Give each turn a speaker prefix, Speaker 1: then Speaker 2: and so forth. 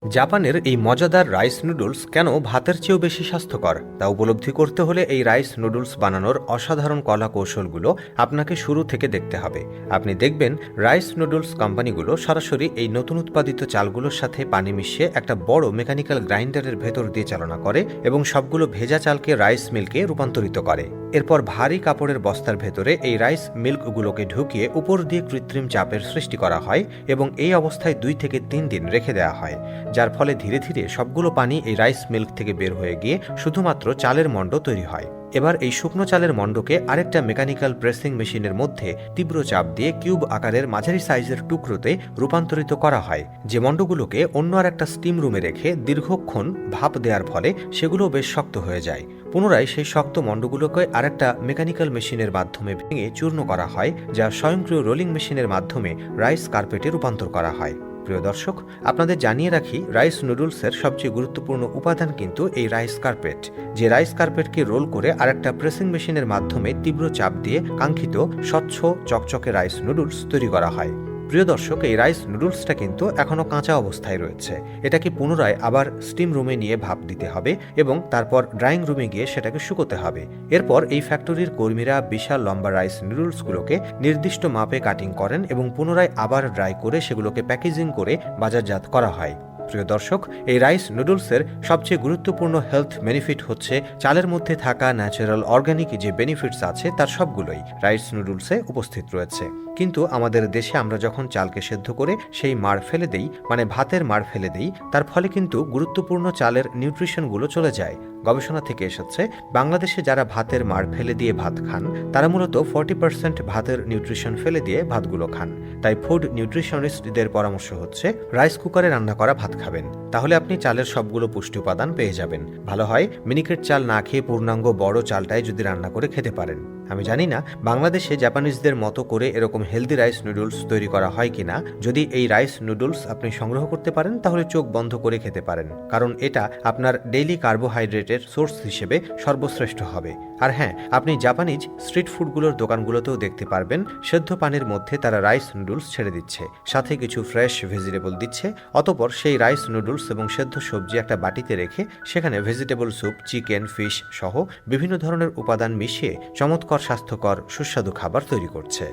Speaker 1: জাপানের এই মজাদার রাইস নুডলস কেন ভাতের চেয়েও বেশি স্বাস্থ্যকর তা উপলব্ধি করতে হলে এই রাইস নুডলস বানানোর অসাধারণ কলা কৌশলগুলো আপনাকে শুরু থেকে দেখতে হবে। আপনি দেখবেন রাইস নুডলস কোম্পানিগুলো সরাসরি এই নতুন উৎপাদিত চালগুলোর সাথে পানি মিশিয়ে একটা বড় মেকানিক্যাল গ্রাইন্ডারের ভেতর দিয়ে চালনা করে এবং সবগুলো ভেজা চালকে রাইস মিল্কে রূপান্তরিত করে। এরপর ভারী কাপড়ের বস্তার ভেতরে এই রাইস মিল্কগুলোকে ঢুকিয়ে উপর দিয়ে কৃত্রিম চাপের সৃষ্টি করা হয় এবং এই অবস্থায় 2 থেকে 3 দিন রেখে দেওয়া হয়, যার ফলে ধীরে ধীরে সবগুলো পানি এই রাইস মিল্ক থেকে বের হয়ে গিয়ে শুধুমাত্র চালের মণ্ড তৈরি হয়। এবার এই শুকনো চালের মণ্ডকে আরেকটা মেকানিক্যাল প্রেসিং মেশিনের মধ্যে তীব্র চাপ দিয়ে কিউব আকারের মাঝারি সাইজের টুকরোতে রূপান্তরিত করা হয়, যে মণ্ডগুলোকে অন্য আর একটা স্টিম রুমে রেখে দীর্ঘক্ষণ ভাপ দেওয়ার ফলে সেগুলো বেশ শক্ত হয়ে যায়। পুনরায় সেই শক্ত মণ্ডগুলোকে আরেকটা মেকানিক্যাল মেশিনের মাধ্যমে ভেঙে চূর্ণ করা হয়, যা স্বয়ংক্রিয় রোলিং মেশিনের মাধ্যমে রাইস কার্পেটে রূপান্তর করা হয়। প্রিয় দর্শক, আপনাদের জানিয়ে রাখি, রাইস নুডলসের সবচেয়ে গুরুত্বপূর্ণ উপাদান কিন্তু এই রাইস কার্পেট, যে রাইস কার্পেটকে রোল করে আরেকটা প্রেসিং মেশিনের মাধ্যমে তীব্র চাপ দিয়ে কাঙ্ক্ষিত স্বচ্ছ চকচকে রাইস নুডলস তৈরি করা হয়। প্রিয় দর্শক, এই রাইস নুডলসটা কিন্তু এখনও কাঁচা অবস্থায় রয়েছে। এটাকে পুনরায় আবার স্টিম রুমে নিয়ে ভাপ দিতে হবে এবং তারপর ড্রাইং রুমে গিয়ে সেটাকে শুকোতে হবে। এরপর এই ফ্যাক্টরির কর্মীরা বিশাল লম্বা রাইস নুডলসগুলোকে নির্দিষ্ট মাপে কাটিং করেন এবং পুনরায় আবার ড্রাই করে সেগুলোকে প্যাকেজিং করে বাজারজাত করা হয়। প্রিয় দর্শক, এই রাইস নুডলসের সবচেয়ে গুরুত্বপূর্ণ হেলথ বেনিফিট হচ্ছে চালের মধ্যে থাকা ন্যাচারাল অর্গানিক যে বেনিফিটস আছে তার সবগুলোই রাইস নুডলসে উপস্থিত রয়েছে। কিন্তু আমাদের দেশে আমরা যখন চালকে সেদ্ধ করে সেই মাড় ফেলে দেই, মানে ভাতের মাড় ফেলে দেই, তার ফলে কিন্তু গুরুত্বপূর্ণ চালের নিউট্রিশনগুলো চলে যায়। গবেষণা থেকে এসেছে, বাংলাদেশে যারা ভাতের মাড় ফেলে দিয়ে ভাত খান তারা মূলত 40% ভাতের নিউট্রিশন ফেলে দিয়ে ভাতগুলো খান। তাই ফুড নিউট্রিশনিস্টদের পরামর্শ হচ্ছে রাইস কুকারে রান্না করা ভাত খাবেন, তাহলে আপনি চালের সবগুলো পুষ্টি উপাদান পেয়ে যাবেন। ভালো হয় মিনিকেট চাল না খেয়ে পূর্ণাঙ্গ বড় চালটাই যদি রান্না করে খেতে পারেন। আমি জানি না বাংলাদেশে জাপানিজদের মতো করে এরকম হেলদি রাইস নুডলস তৈরি করা হয় কিনা। যদি এই রাইস নুডলস আপনি সংগ্রহ করতে পারেন তাহলে চোখ বন্ধ করে খেতে পারেন, কারণ এটা আপনার ডেইলি কার্বোহাইড্রেটের সোর্স হিসেবে সর্বশ্রেষ্ঠ হবে। আর হ্যাঁ, আপনি জাপানিজ স্ট্রিট ফুডগুলোর দোকানগুলোতেও দেখতে পারবেন সেদ্ধ পানির মধ্যে তারা রাইস নুডলস ছেড়ে দিচ্ছে, সাথে কিছু ফ্রেশ ভেজিটেবল দিচ্ছে। অতপর সেই রাইস নুডলস এবং সেদ্ধ সবজি একটা বাটিতে রেখে সেখানে ভেজিটেবল স্যুপ, চিকেন, ফিশ সহ বিভিন্ন ধরনের উপাদান মিশিয়ে চমৎকার স্বাস্থ্যকর সুস্বাদু খাবার তৈরি করছে।